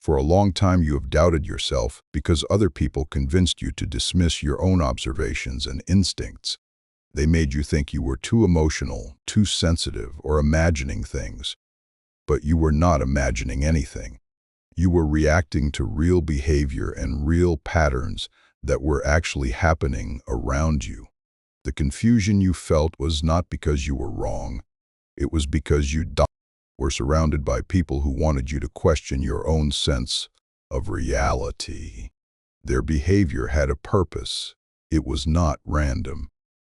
For a long time you have doubted yourself because other people convinced you to dismiss your own observations and instincts. They made you think you were too emotional, too sensitive, or imagining things. But you were not imagining anything. You were reacting to real behavior and real patterns that were actually happening around you. The confusion you felt was not because you were wrong. It was because you were surrounded by people who wanted you to question your own sense of reality. Their behavior had a purpose. It was not random.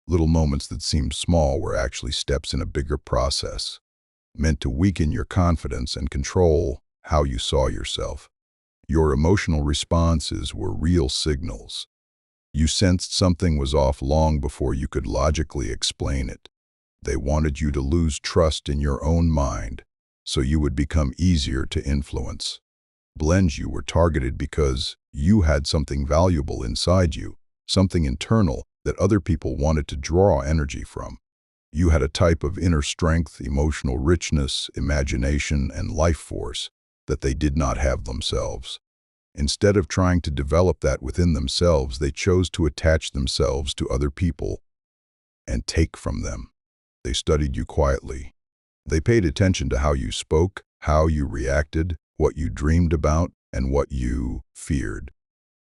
Little moments that seemed small were actually steps in a bigger process, meant to weaken your confidence and control how you saw yourself. Your emotional responses were real signals. You sensed something was off long before you could logically explain it. They wanted you to lose trust in your own mind, so you would become easier to influence. Blends you were targeted because you had something valuable inside you, something internal that other people wanted to draw energy from. You had a type of inner strength, emotional richness, imagination, and life force that they did not have themselves. Instead of trying to develop that within themselves, they chose to attach themselves to other people and take from them. They studied you quietly. They paid attention to how you spoke, how you reacted, what you dreamed about, and what you feared.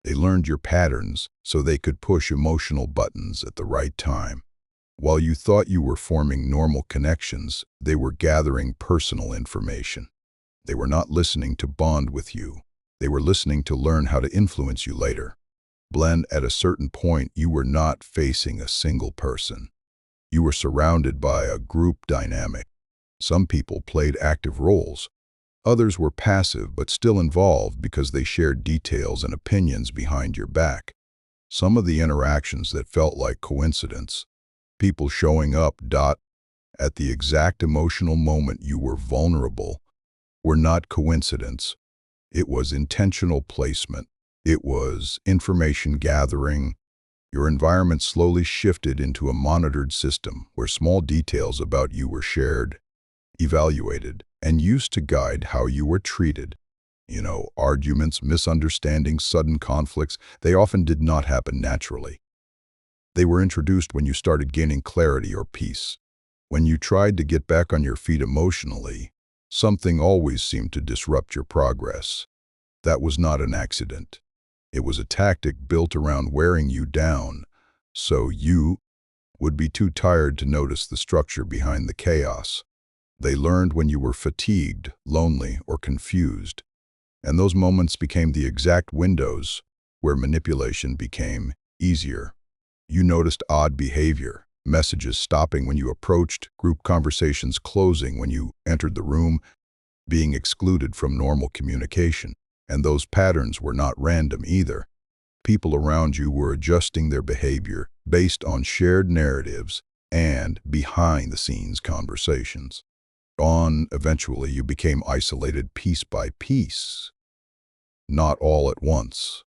They learned your patterns so they could push emotional buttons at the right time. While you thought you were forming normal connections, they were gathering personal information. They were not listening to bond with you. They were listening to learn how to influence you later. Blend, at a certain point, you were not facing a single person. You were surrounded by a group dynamic. Some people played active roles. Others were passive but still involved because they shared details and opinions behind your back. Some of the interactions that felt like coincidence, people showing up at the exact emotional moment you were vulnerable, were not coincidence. It was intentional placement. It was information gathering. Your environment slowly shifted into a monitored system where small details about you were shared, evaluated, and used to guide how you were treated. Arguments, misunderstandings, sudden conflicts, they often did not happen naturally. They were introduced when you started gaining clarity or peace. When you tried to get back on your feet emotionally, something always seemed to disrupt your progress. That was not an accident. It was a tactic built around wearing you down, so you would be too tired to notice the structure behind the chaos. They learned when you were fatigued, lonely, or confused, and those moments became the exact windows where manipulation became easier. You noticed odd behavior, messages stopping when you approached, group conversations closing when you entered the room, being excluded from normal communication. And those patterns were not random either. People around you were adjusting their behavior based on shared narratives and behind-the-scenes conversations. Eventually, you became isolated piece by piece. Not all at once.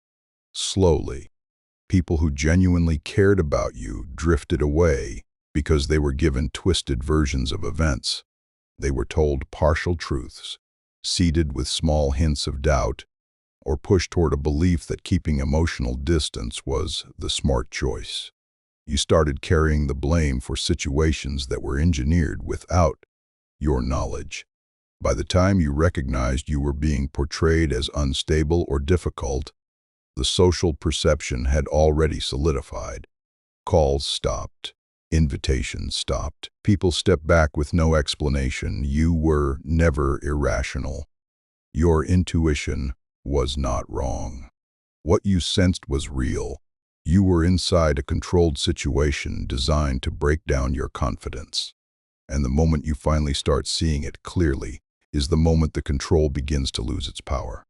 Slowly. People who genuinely cared about you drifted away because they were given twisted versions of events. They were told partial truths, seeded with small hints of doubt, or pushed toward a belief that keeping emotional distance was the smart choice. You started carrying the blame for situations that were engineered without your knowledge. By the time you recognized you were being portrayed as unstable or difficult, the social perception had already solidified. Calls stopped. Invitations stopped. People stepped back with no explanation. You were never irrational. Your intuition was not wrong. What you sensed was real. You were inside a controlled situation designed to break down your confidence. And the moment you finally start seeing it clearly is the moment the control begins to lose its power.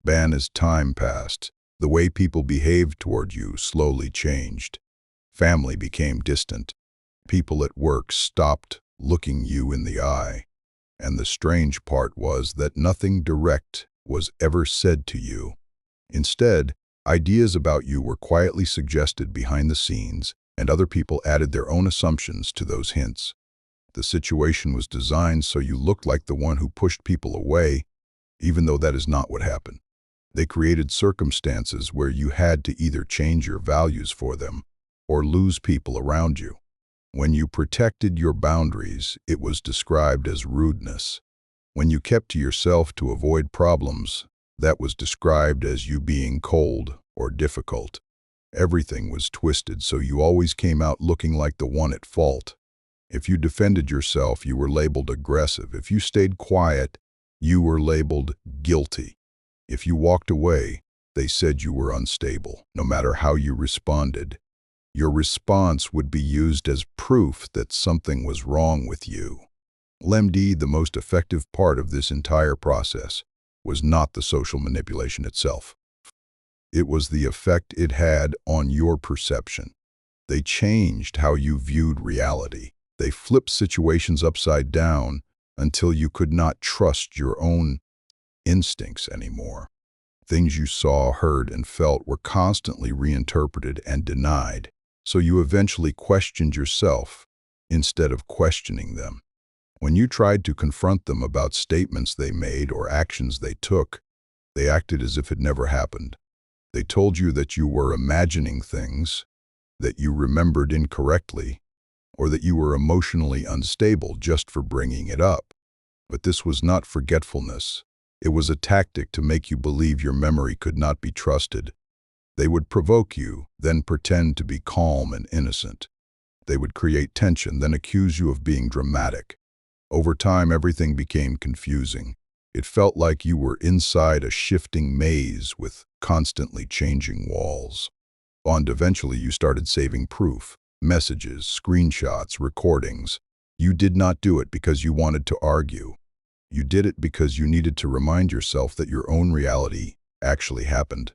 As time passed, the way people behaved toward you slowly changed. Family became distant. People at work stopped looking you in the eye. And the strange part was that nothing direct was ever said to you. Instead, ideas about you were quietly suggested behind the scenes, and other people added their own assumptions to those hints. The situation was designed so you looked like the one who pushed people away, even though that is not what happened. They created circumstances where you had to either change your values for them or lose people around you. When you protected your boundaries, it was described as rudeness. When you kept to yourself to avoid problems, that was described as you being cold or difficult. Everything was twisted, so you always came out looking like the one at fault. If you defended yourself, you were labeled aggressive. If you stayed quiet, you were labeled guilty. If you walked away, they said you were unstable. No matter how you responded, your response would be used as proof that something was wrong with you. LMD, the most effective part of this entire process, was not the social manipulation itself. It was the effect it had on your perception. They changed how you viewed reality. They flipped situations upside down until you could not trust your own instincts anymore. Things you saw, heard, and felt were constantly reinterpreted and denied, so you eventually questioned yourself instead of questioning them. When you tried to confront them about statements they made or actions they took, they acted as if it never happened. They told you that you were imagining things, that you remembered incorrectly, or that you were emotionally unstable just for bringing it up. But this was not forgetfulness. It was a tactic to make you believe your memory could not be trusted. They would provoke you, then pretend to be calm and innocent. They would create tension, then accuse you of being dramatic. Over time, everything became confusing. It felt like you were inside a shifting maze with constantly changing walls. And eventually, you started saving proof, messages, screenshots, recordings. You did not do it because you wanted to argue. You did it because you needed to remind yourself that your own reality actually happened.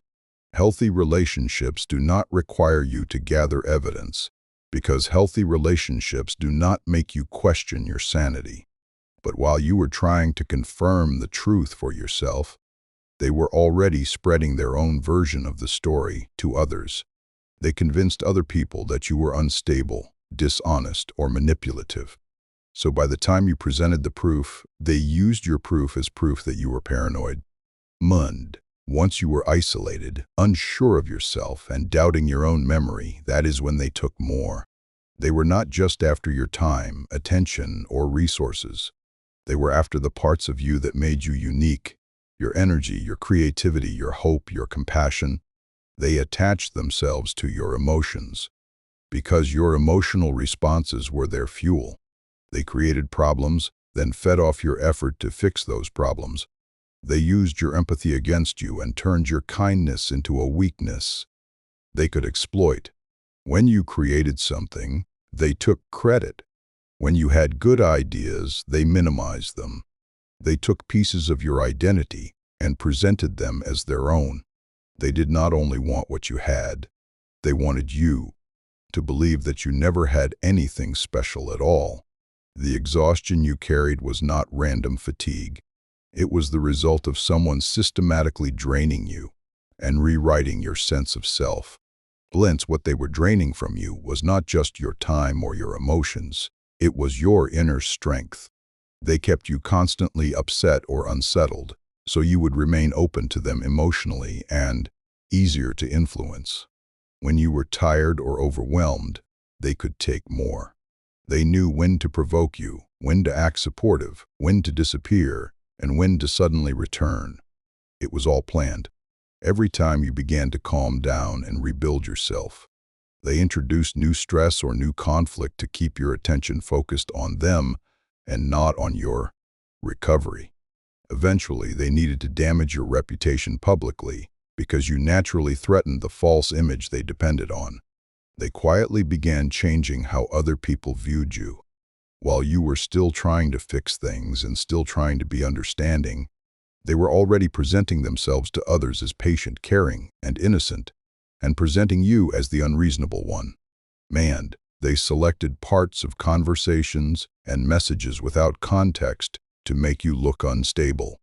Healthy relationships do not require you to gather evidence, because healthy relationships do not make you question your sanity. But while you were trying to confirm the truth for yourself, they were already spreading their own version of the story to others. They convinced other people that you were unstable, dishonest, or manipulative. So by the time you presented the proof, they used your proof as proof that you were paranoid. Once you were isolated, unsure of yourself, and doubting your own memory, that is when they took more. They were not just after your time, attention, or resources. They were after the parts of you that made you unique, your energy, your creativity, your hope, your compassion. They attached themselves to your emotions. Because your emotional responses were their fuel. They created problems, then fed off your effort to fix those problems. They used your empathy against you and turned your kindness into a weakness they could exploit. When you created something, they took credit. When you had good ideas, they minimized them. They took pieces of your identity and presented them as their own. They did not only want what you had, they wanted you to believe that you never had anything special at all. The exhaustion you carried was not random fatigue. It was the result of someone systematically draining you and rewriting your sense of self. What they were draining from you was not just your time or your emotions. It was your inner strength. They kept you constantly upset or unsettled, so you would remain open to them emotionally and easier to influence. When you were tired or overwhelmed, they could take more. They knew when to provoke you, when to act supportive, when to disappear, and when to suddenly return. It was all planned. Every time you began to calm down and rebuild yourself, they introduced new stress or new conflict to keep your attention focused on them and not on your recovery. Eventually, they needed to damage your reputation publicly because you naturally threatened the false image they depended on. They quietly began changing how other people viewed you. While you were still trying to fix things and still trying to be understanding, they were already presenting themselves to others as patient, caring, and innocent, and presenting you as the unreasonable one. They selected parts of conversations and messages without context to make you look unstable.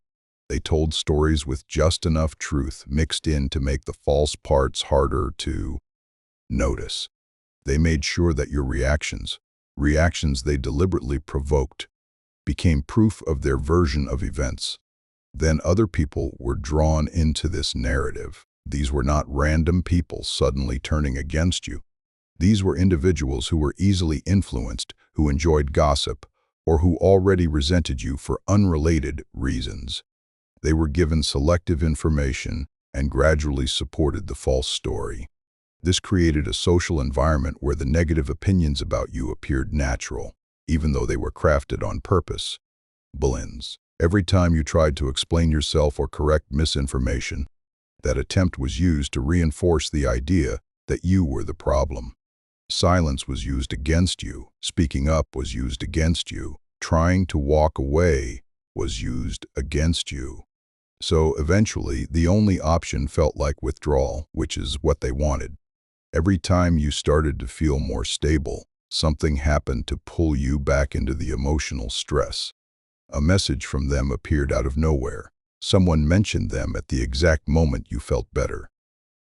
They told stories with just enough truth mixed in to make the false parts harder to notice. They made sure that your reactions they deliberately provoked, became proof of their version of events. Then other people were drawn into this narrative. These were not random people suddenly turning against you. These were individuals who were easily influenced, who enjoyed gossip, or who already resented you for unrelated reasons. They were given selective information and gradually supported the false story. This created a social environment where the negative opinions about you appeared natural, even though they were crafted on purpose. Balins. Every time you tried to explain yourself or correct misinformation, that attempt was used to reinforce the idea that you were the problem. Silence was used against you. Speaking up was used against you. Trying to walk away was used against you. So eventually, the only option felt like withdrawal, which is what they wanted. Every time you started to feel more stable, something happened to pull you back into the emotional stress. A message from them appeared out of nowhere. Someone mentioned them at the exact moment you felt better.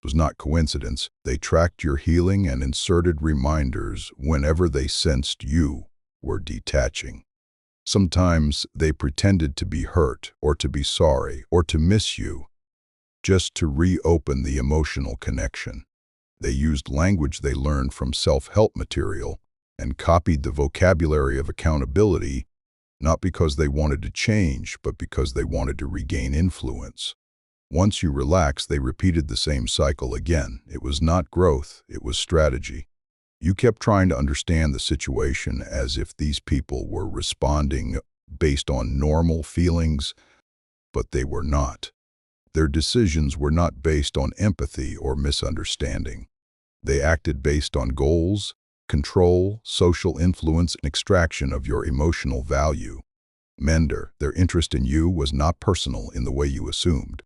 It was not coincidence. They tracked your healing and inserted reminders whenever they sensed you were detaching. Sometimes they pretended to be hurt or to be sorry or to miss you, just to reopen the emotional connection. They used language they learned from self-help material and copied the vocabulary of accountability, not because they wanted to change, but because they wanted to regain influence. Once you relaxed, they repeated the same cycle again. It was not growth, it was strategy. You kept trying to understand the situation as if these people were responding based on normal feelings, but they were not. Their decisions were not based on empathy or misunderstanding. They acted based on goals, control, social influence, and extraction of your emotional value. Mender, their interest in you was not personal in the way you assumed.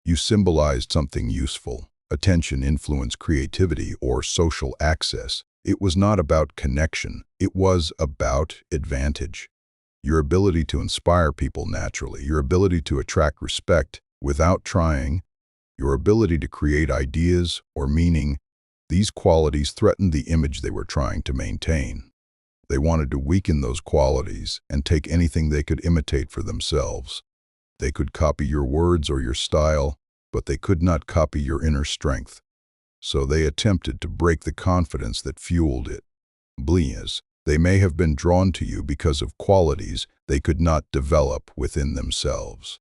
You symbolized something useful, attention, influence, creativity, or social access. It was not about connection, it was about advantage. Your ability to inspire people naturally, your ability to attract respect without trying, your ability to create ideas or meaning, these qualities threatened the image they were trying to maintain. They wanted to weaken those qualities and take anything they could imitate for themselves. They could copy your words or your style, but they could not copy your inner strength. So they attempted to break the confidence that fueled it. Blias, they may have been drawn to you because of qualities they could not develop within themselves.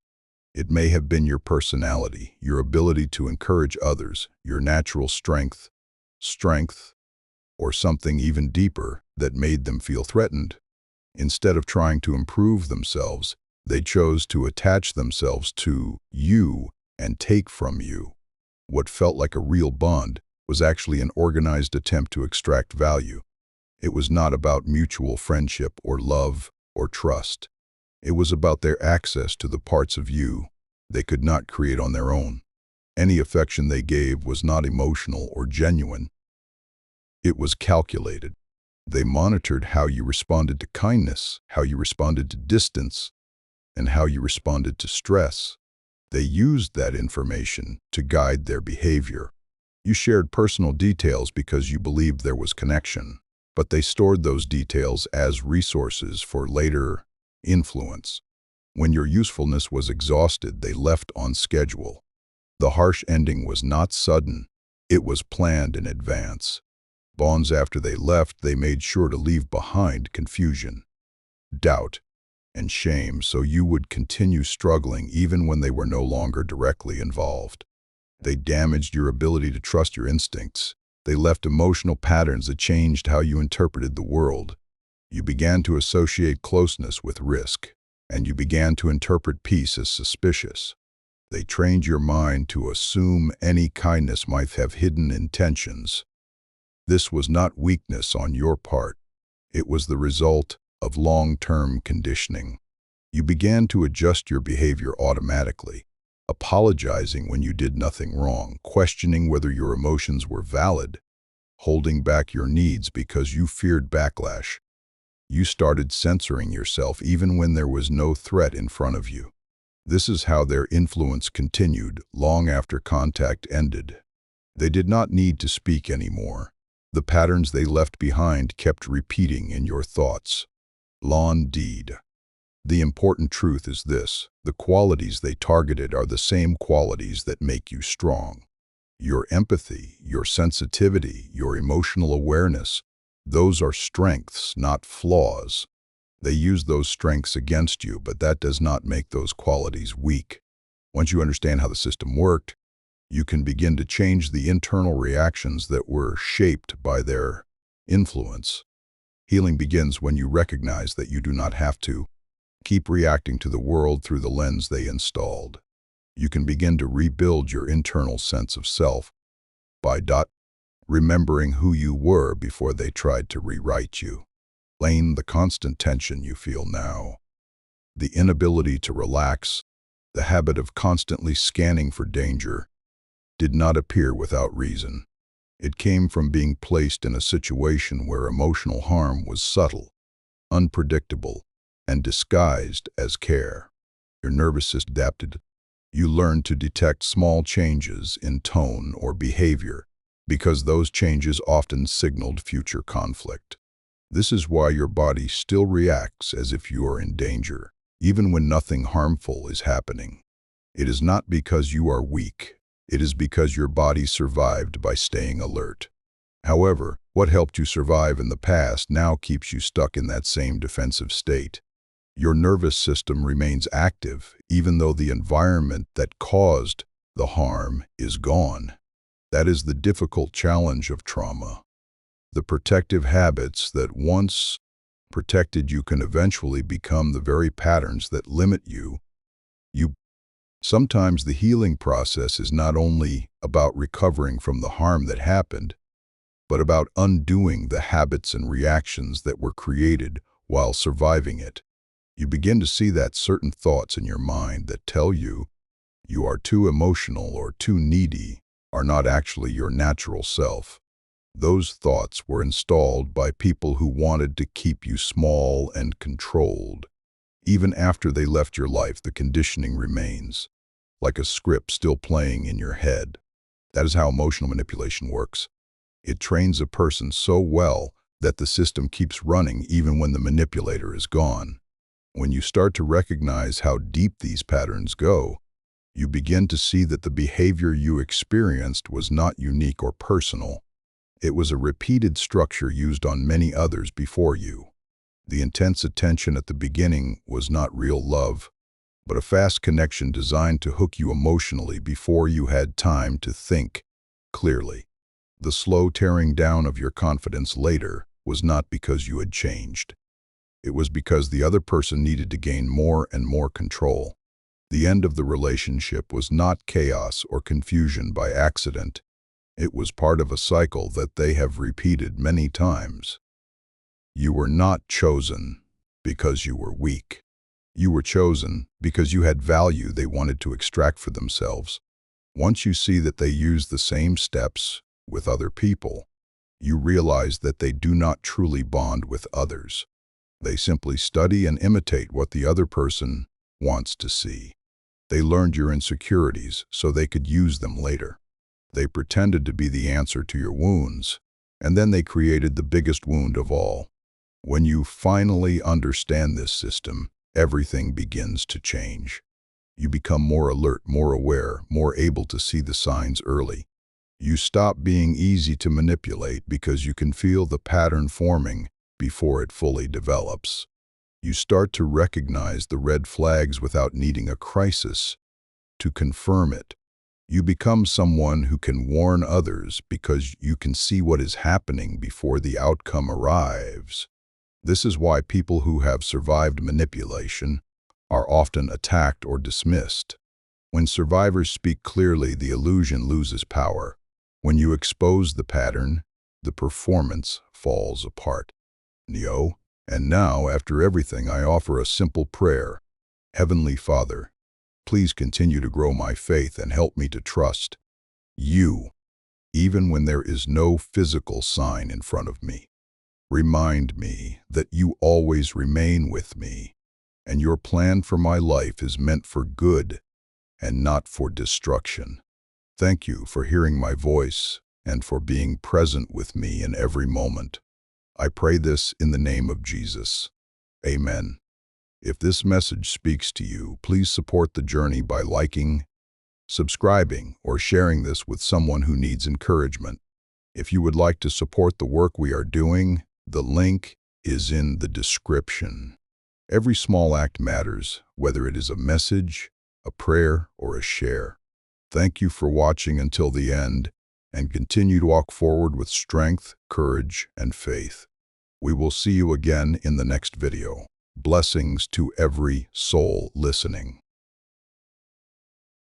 It may have been your personality, your ability to encourage others, your natural strength, or something even deeper that made them feel threatened. Instead of trying to improve themselves, they chose to attach themselves to you and take from you. What felt like a real bond was actually an organized attempt to extract value. It was not about mutual friendship or love or trust. It was about their access to the parts of you they could not create on their own. Any affection they gave was not emotional or genuine. It was calculated. They monitored how you responded to kindness, how you responded to distance, and how you responded to stress. They used that information to guide their behavior. You shared personal details because you believed there was connection, but they stored those details as resources for later influence. When your usefulness was exhausted, they left on schedule. The harsh ending was not sudden. It was planned in advance. Bonds after they left, they made sure to leave behind confusion, doubt, and shame, so you would continue struggling even when they were no longer directly involved. They damaged your ability to trust your instincts. They left emotional patterns that changed how you interpreted the world. You began to associate closeness with risk, and you began to interpret peace as suspicious. They trained your mind to assume any kindness might have hidden intentions. This was not weakness on your part. It was the result of long-term conditioning. You began to adjust your behavior automatically, apologizing when you did nothing wrong, questioning whether your emotions were valid, holding back your needs because you feared backlash. You started censoring yourself even when there was no threat in front of you. This is how their influence continued long after contact ended. They did not need to speak anymore. The patterns they left behind kept repeating in your thoughts. Lawn deed. The important truth is this: the qualities they targeted are the same qualities that make you strong. Your empathy, your sensitivity, your emotional awareness, those are strengths, not flaws. They use those strengths against you, but that does not make those qualities weak. Once you understand how the system worked, you can begin to change the internal reactions that were shaped by their influence. Healing begins when you recognize that you do not have to keep reacting to the world through the lens they installed. You can begin to rebuild your internal sense of self by remembering who you were before they tried to rewrite you. The constant tension you feel now, the inability to relax, the habit of constantly scanning for danger, did not appear without reason. It came from being placed in a situation where emotional harm was subtle, unpredictable, and disguised as care. Your nervous system adapted. You learned to detect small changes in tone or behavior because those changes often signaled future conflict. This is why your body still reacts as if you are in danger, even when nothing harmful is happening. It is not because you are weak. It is because your body survived by staying alert. However, what helped you survive in the past now keeps you stuck in that same defensive state. Your nervous system remains active even though the environment that caused the harm is gone. That is the difficult challenge of trauma. The protective habits that once protected you can eventually become the very patterns that limit you. Sometimes the healing process is not only about recovering from the harm that happened, but about undoing the habits and reactions that were created while surviving it. You begin to see that certain thoughts in your mind that tell you you are too emotional or too needy are not actually your natural self. Those thoughts were installed by people who wanted to keep you small and controlled. Even after they left your life, the conditioning remains, like a script still playing in your head. That is how emotional manipulation works. It trains a person so well that the system keeps running even when the manipulator is gone. When you start to recognize how deep these patterns go, you begin to see that the behavior you experienced was not unique or personal. It was a repeated structure used on many others before you. The intense attention at the beginning was not real love, but a fast connection designed to hook you emotionally before you had time to think clearly. The slow tearing down of your confidence later was not because you had changed. It was because the other person needed to gain more and more control. The end of the relationship was not chaos or confusion by accident. It was part of a cycle that they have repeated many times. You were not chosen because you were weak. You were chosen because you had value they wanted to extract for themselves. Once you see that they use the same steps with other people, you realize that they do not truly bond with others. They simply study and imitate what the other person wants to see. They learned your insecurities so they could use them later. They pretended to be the answer to your wounds, and then they created the biggest wound of all. When you finally understand this system, everything begins to change. You become more alert, more aware, more able to see the signs early. You stop being easy to manipulate because you can feel the pattern forming before it fully develops. You start to recognize the red flags without needing a crisis to confirm it. You become someone who can warn others because you can see what is happening before the outcome arrives. This is why people who have survived manipulation are often attacked or dismissed. When survivors speak clearly, the illusion loses power. When you expose the pattern, the performance falls apart. And now, after everything, I offer a simple prayer. Heavenly Father, please continue to grow my faith and help me to trust you, even when there is no physical sign in front of me. Remind me that you always remain with me, and your plan for my life is meant for good and not for destruction. Thank you for hearing my voice and for being present with me in every moment. I pray this in the name of Jesus. Amen. If this message speaks to you, please support the journey by liking, subscribing, or sharing this with someone who needs encouragement. If you would like to support the work we are doing, the link is in the description. Every small act matters, whether it is a message, a prayer, or a share. Thank you for watching until the end, and continue to walk forward with strength, courage, and faith. We will see you again in the next video. Blessings to every soul listening.